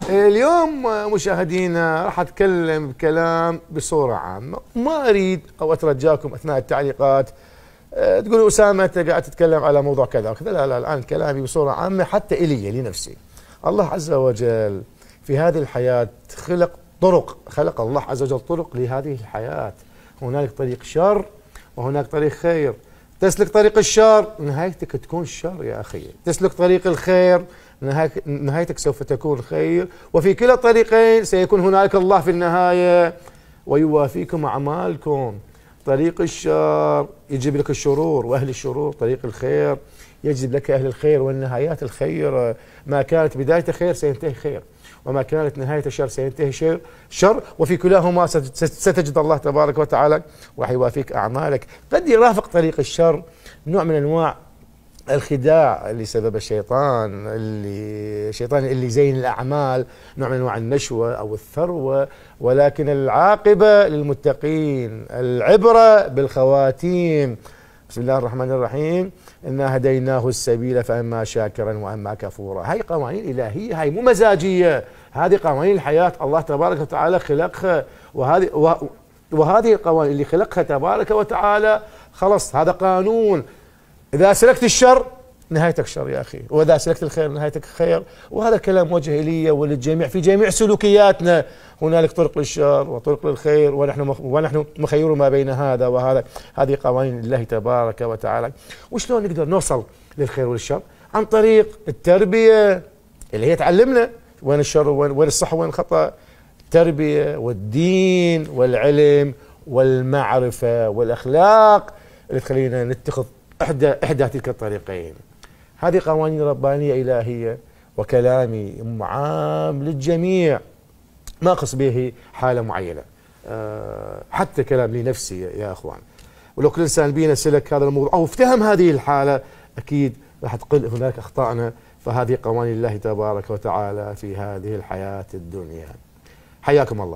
اليوم مشاهدينا راح اتكلم بكلام بصوره عامه، ما اريد او اترجاكم اثناء التعليقات تقولوا اسامه انت قاعد تتكلم على موضوع كذا وكذا. لا الان كلامي بصوره عامه حتى الي لنفسي. الله عز وجل في هذه الحياه خلق الله عز وجل طرق لهذه الحياه. هنالك طريق شر وهناك طريق خير. تسلك طريق الشر نهايتك تكون شر يا اخي، تسلك طريق الخير نهايتك سوف تكون خير، وفي كلا الطريقين سيكون هنالك الله في النهاية ويوافيكم أعمالكم. طريق الشر يجيب لك الشرور وأهل الشرور، طريق الخير يجلب لك أهل الخير والنهايات الخير. ما كانت بداية خير سينتهي خير، وما كانت نهاية شر سينتهي شر، وفي كلاهما ستجد الله تبارك وتعالى وحيوافيك أعمالك. قد يرافق طريق الشر نوع من أنواع الخداع اللي سبب الشيطان اللي زين الأعمال، نوع من أنواع النشوة أو الثروة، ولكن العاقبة للمتقين، العبرة بالخواتيم. بسم الله الرحمن الرحيم، إنا هديناه السبيل فأما شاكرا وأما كفورا. هاي قوانين إلهية، هاي مو مزاجية، هذه قوانين الحياة الله تبارك وتعالى خلقها، وهذه القوانين اللي خلقها تبارك وتعالى خلص هذا قانون. إذا سلكت الشر نهايتك شر يا أخي، وإذا سلكت الخير نهايتك خير. وهذا كلام موجه إلي وللجميع في جميع سلوكياتنا. هنالك طرق للشر وطرق للخير، ونحن مخيرون ما بين هذا وهذا. هذه قوانين الله تبارك وتعالى. وشلون نقدر نوصل للخير والشر؟ عن طريق التربية اللي هي تعلمنا وين الشر وين الصح وين الخطأ. التربية والدين والعلم والمعرفة والأخلاق اللي تخلينا نتخذ إحدى تلك الطريقين. هذه قوانين ربانية إلهية، وكلامي عام للجميع، ما أقص به حالة معينة، حتى كلام لنفسي يا أخوان. ولو كل إنسان بينا سلك هذا الموضوع أو افتهم هذه الحالة أكيد راح تقل هناك أخطائنا. فهذه قوانين الله تبارك وتعالى في هذه الحياة الدنيا. حياكم الله.